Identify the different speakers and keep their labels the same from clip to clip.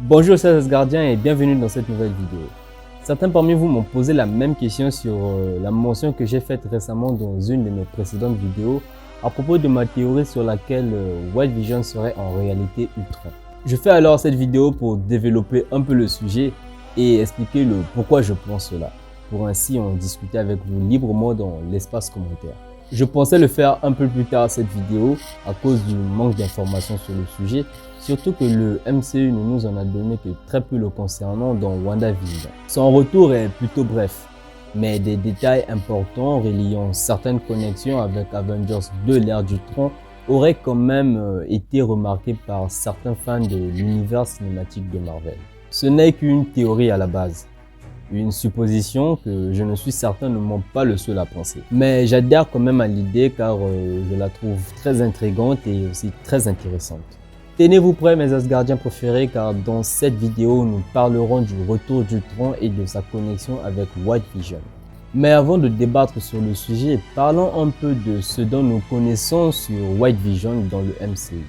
Speaker 1: Bonjour chers Asgardiens et bienvenue dans cette nouvelle vidéo. Certains parmi vous m'ont posé la même question sur la mention que j'ai faite récemment dans une de mes précédentes vidéos à propos de ma théorie sur laquelle White Vision serait en réalité Ultron. Je fais alors cette vidéo pour développer un peu le sujet et expliquer le pourquoi je pense cela, pour ainsi en discuter avec vous librement dans l'espace commentaire. Je pensais le faire un peu plus tard cette vidéo à cause du manque d'informations sur le sujet, surtout que le MCU ne nous en a donné que très peu le concernant dans WandaVision. Son retour est plutôt bref, mais des détails importants reliant certaines connexions avec Avengers 2 l'ère du Tron auraient quand même été remarqués par certains fans de l'univers cinématique de Marvel. Ce n'est qu'une théorie à la base. Une supposition que je ne suis certainement pas le seul à penser. Mais j'adhère quand même à l'idée car je la trouve très intrigante et aussi très intéressante. Tenez-vous prêts mes Asgardiens préférés car dans cette vidéo nous parlerons du retour d'Ultron et de sa connexion avec White Vision. Mais avant de débattre sur le sujet, parlons un peu de ce dont nous connaissons sur White Vision dans le MCU.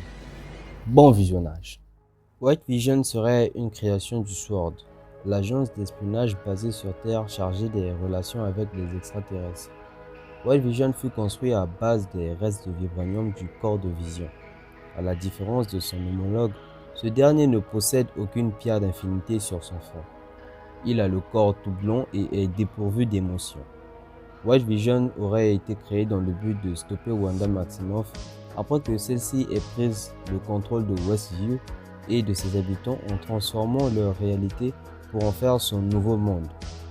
Speaker 1: Bon visionnage. White Vision serait une création du SWORD, l'agence d'espionnage basée sur Terre chargée des relations avec les extraterrestres. White Vision fut construit à base des restes de vibranium du corps de Vision. À la différence de son homologue, ce dernier ne possède aucune pierre d'infinité sur son front. Il a le corps tout blond et est dépourvu d'émotions. White Vision aurait été créé dans le but de stopper Wanda Maximoff après que celle-ci ait pris le contrôle de Westview et de ses habitants en transformant leur réalité pour en faire son nouveau monde,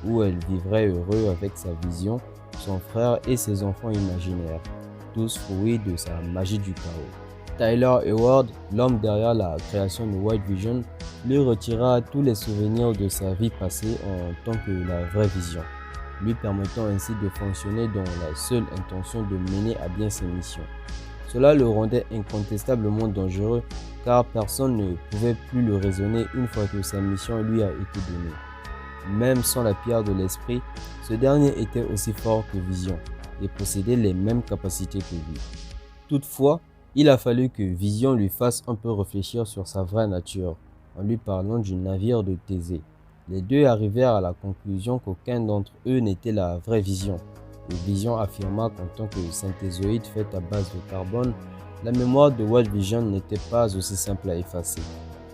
Speaker 1: où elle vivrait heureux avec sa vision, son frère et ses enfants imaginaires, tous fruits de sa magie du chaos. Tyler Hayward, l'homme derrière la création de White Vision, lui retira tous les souvenirs de sa vie passée en tant que la vraie vision, lui permettant ainsi de fonctionner dans la seule intention de mener à bien ses missions. Cela le rendait incontestablement dangereux car personne ne pouvait plus le raisonner une fois que sa mission lui a été donnée. Même sans la pierre de l'esprit, ce dernier était aussi fort que Vision et possédait les mêmes capacités que lui. Toutefois, il a fallu que Vision lui fasse un peu réfléchir sur sa vraie nature en lui parlant du navire de Thésée. Les deux arrivèrent à la conclusion qu'aucun d'entre eux n'était la vraie Vision. Et Vision affirma qu'en tant que synthézoïde faite à base de carbone, la mémoire de White Vision n'était pas aussi simple à effacer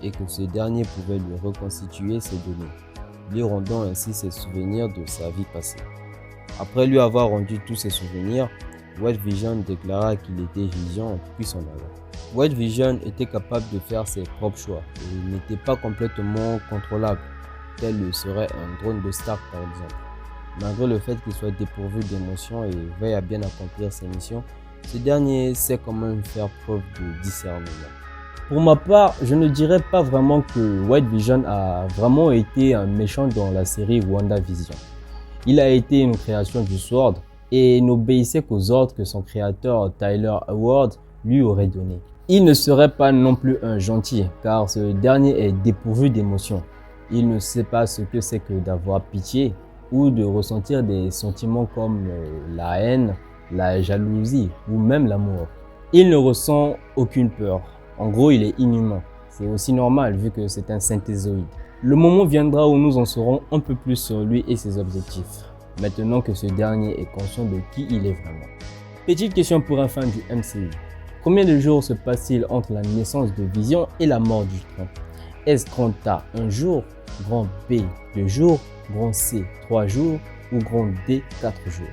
Speaker 1: et que ce dernier pouvait lui reconstituer ses données, lui rendant ainsi ses souvenirs de sa vie passée. Après lui avoir rendu tous ses souvenirs, White Vision déclara qu'il était Vision puis son avant. White Vision était capable de faire ses propres choix et il n'était pas complètement contrôlable, tel le serait un drone de Stark par exemple. Malgré le fait qu'il soit dépourvu d'émotions et veille à bien accomplir ses missions, ce dernier sait quand même faire preuve de discernement. Pour ma part, je ne dirais pas vraiment que White Vision a vraiment été un méchant dans la série WandaVision. Il a été une création du SWORD et n'obéissait qu'aux ordres que son créateur Tyler Hayward lui aurait donnés. Il ne serait pas non plus un gentil car ce dernier est dépourvu d'émotions. Il ne sait pas ce que c'est que d'avoir pitié ou de ressentir des sentiments comme la haine, la jalousie ou même l'amour. Il ne ressent aucune peur. En gros, il est inhumain. C'est aussi normal vu que c'est un synthézoïde. Le moment viendra où nous en saurons un peu plus sur lui et ses objectifs, maintenant que ce dernier est conscient de qui il est vraiment. Petite question pour un fan du MCU. Combien de jours se passe-t-il entre la naissance de Vision et la mort d'Ultron? Est-ce grand A, un jour, grand B, 2 jours, grand C, 3 jours ou grand D, 4 jours?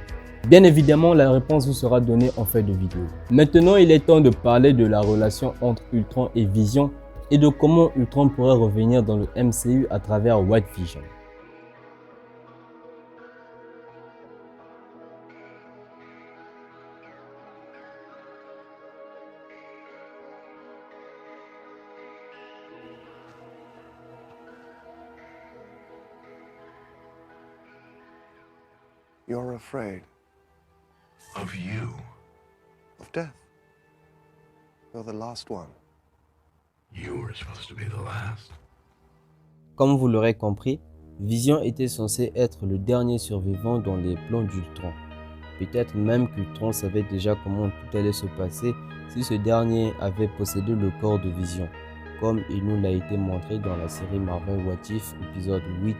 Speaker 1: Bien évidemment, la réponse vous sera donnée en fin de vidéo. Maintenant, il est temps de parler de la relation entre Ultron et Vision et de comment Ultron pourrait revenir dans le MCU à travers White Vision.
Speaker 2: You're afraid
Speaker 3: Of you.
Speaker 2: of death. You're the last one.
Speaker 3: You were supposed to be the last.
Speaker 1: Comme vous l'aurez compris, Vision était censé être le dernier survivant dans les plans d'Ultron. Peut-être même qu'Ultron savait déjà comment tout allait se passer si ce dernier avait possédé le corps de Vision. comme il nous l'a été montré dans la série Marvel What If épisode 8.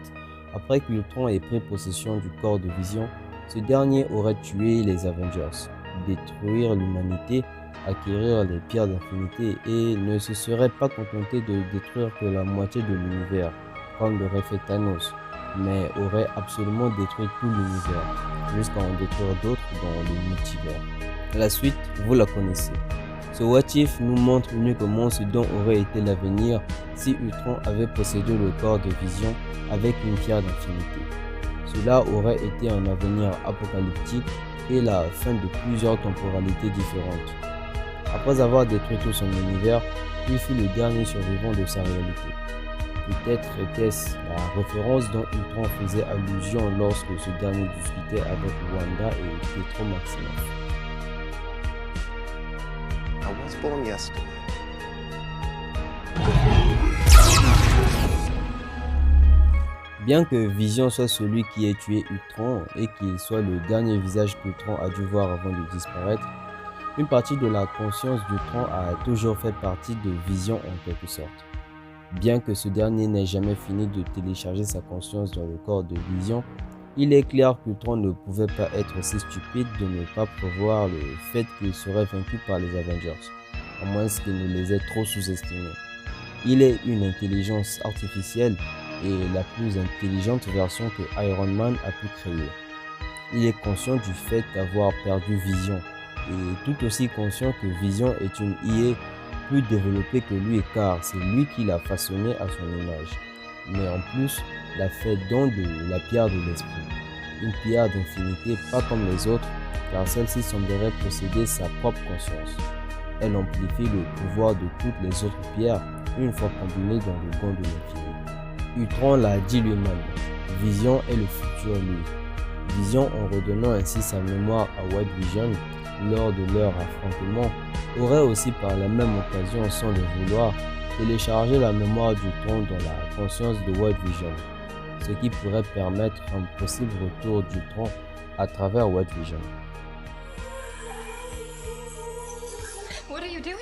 Speaker 1: Après qu'Ultron ait pris possession du corps de Vision, ce dernier aurait tué les Avengers, détruire l'humanité, acquérir les pierres d'infinité et ne se serait pas contenté de détruire que la moitié de l'univers, comme l'aurait fait Thanos, mais aurait absolument détruit tout l'univers, jusqu'à en détruire d'autres dans le multivers. La suite, vous la connaissez. Ce What If nous montre uniquement ce dont aurait été l'avenir si Ultron avait possédé le corps de Vision avec une pierre d'infinité. Cela aurait été un avenir apocalyptique et la fin de plusieurs temporalités différentes. Après avoir détruit tout son univers, il fut le dernier survivant de sa réalité. Peut-être était-ce la référence dont Ultron faisait allusion lorsque ce dernier discutait avec Wanda et Pietro Maximoff.
Speaker 2: I was born yesterday.
Speaker 1: Bien que Vision soit celui qui ait tué Ultron et qu'il soit le dernier visage qu'Ultron a dû voir avant de disparaître, une partie de la conscience d'Ultron a toujours fait partie de Vision en quelque sorte. Bien que ce dernier n'ait jamais fini de télécharger sa conscience dans le corps de Vision, il est clair qu'Ultron ne pouvait pas être aussi stupide de ne pas prévoir le fait qu'il serait vaincu par les Avengers, à moins qu'il ne les ait trop sous-estimés. Il est une intelligence artificielle et la plus intelligente version que Iron Man a pu créer. Il est conscient du fait d'avoir perdu Vision et tout aussi conscient que Vision est une IA plus développée que lui car c'est lui qui l'a façonné à son image. Mais en plus, l'a fait don de la pierre de l'esprit. Une pierre d'infinité pas comme les autres car celle-ci semblerait posséder sa propre conscience. Elle amplifie le pouvoir de toutes les autres pierres une fois combinées dans le gant de l'infini. Ultron l'a dit lui-même, Vision est le futur lui. Vision, en redonnant ainsi sa mémoire à White Vision lors de leur affrontement, aurait aussi par la même occasion, sans le vouloir, téléchargé la mémoire d'Ultron dans la conscience de White Vision, ce qui pourrait permettre un possible retour d'Ultron à travers White Vision.
Speaker 4: What are you doing?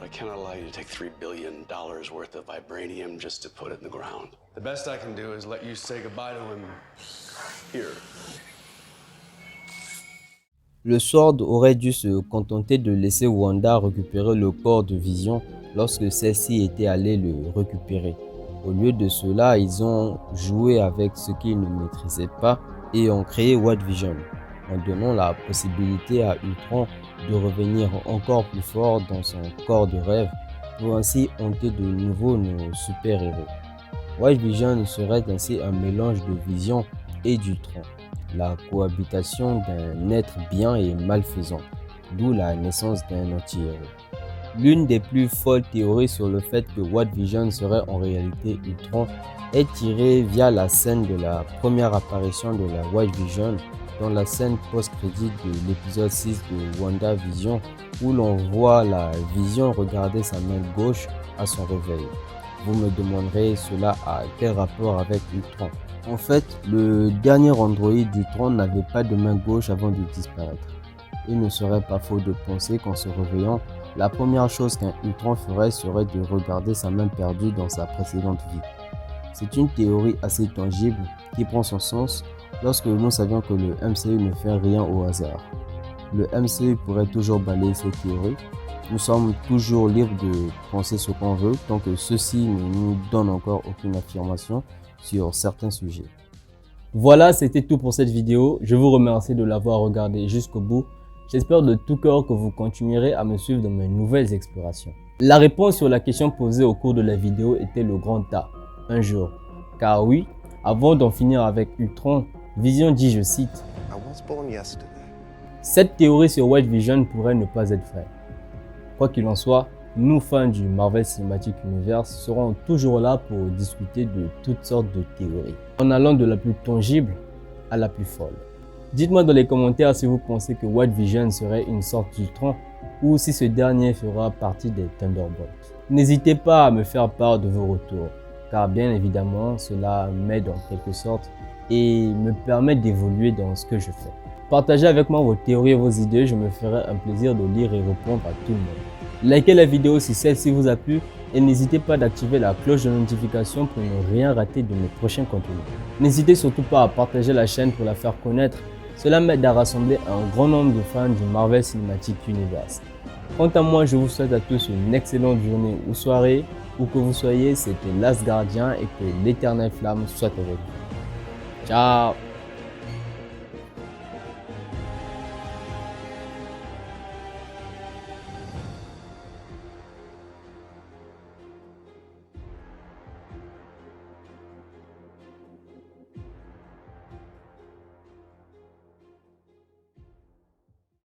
Speaker 5: I can't allow you to take $3 billion worth of vibranium just to put it in the ground. The best I can do is let you say goodbye to him here.
Speaker 1: Le Sword aurait dû se contenter de laisser Wanda récupérer le corps de Vision lorsque celle-ci était allée le récupérer. Au lieu de cela, ils ont joué avec ce qu'ils ne maîtrisaient pas et ont créé White Vision, en donnant la possibilité à Ultron de revenir encore plus fort dans son corps de rêve pour ainsi hanter de nouveau nos super-héros. White Vision serait ainsi un mélange de Vision et d'Ultron, la cohabitation d'un être bien et malfaisant, d'où la naissance d'un anti-héros. L'une des plus folles théories sur le fait que White Vision serait en réalité Ultron est tirée via la scène de la première apparition de la White Vision dans la scène post-crédit de l'épisode 6 de WandaVision où l'on voit la Vision regarder sa main gauche à son réveil. Vous me demanderez cela a quel rapport avec Ultron? En fait, le dernier Android d'Ultron n'avait pas de main gauche avant de disparaître. Il ne serait pas faux de penser qu'en se réveillant, la première chose qu'un Ultron ferait serait de regarder sa main perdue dans sa précédente vie. C'est une théorie assez tangible qui prend son sens lorsque nous savions que le MCU ne fait rien au hasard. Le MCU pourrait toujours balayer cette théorie. Nous sommes toujours libres de penser ce qu'on veut tant que ceci ne nous donne encore aucune affirmation sur certains sujets. Voilà, c'était tout pour cette vidéo. Je vous remercie de l'avoir regardé jusqu'au bout. J'espère de tout cœur que vous continuerez à me suivre dans mes nouvelles explorations. La réponse sur la question posée au cours de la vidéo était le grand A, un jour. Car oui, avant d'en finir avec Ultron, Vision dit, je cite,
Speaker 2: I was born yesterday.
Speaker 1: cette théorie sur White Vision pourrait ne pas être vraie. Quoi qu'il en soit, nous fans du Marvel Cinematic Universe serons toujours là pour discuter de toutes sortes de théories, en allant de la plus tangible à la plus folle. Dites-moi dans les commentaires si vous pensez que White Vision serait une sorte d'Ultron ou si ce dernier fera partie des Thunderbolts. N'hésitez pas à me faire part de vos retours, car bien évidemment cela m'aide en quelque sorte et me permet d'évoluer dans ce que je fais. Partagez avec moi vos théories et vos idées, je me ferai un plaisir de lire et répondre à tout le monde. Likez la vidéo si celle-ci vous a plu et n'hésitez pas d'activer la cloche de notification pour ne rien rater de mes prochains contenus. N'hésitez surtout pas à partager la chaîne pour la faire connaître, cela m'aide à rassembler un grand nombre de fans du Marvel Cinematic Universe. Quant à moi, je vous souhaite à tous une excellente journée ou soirée, où que vous soyez, c'était l'Asgardien et que l'éternelle flamme soit avec vous. Ciao!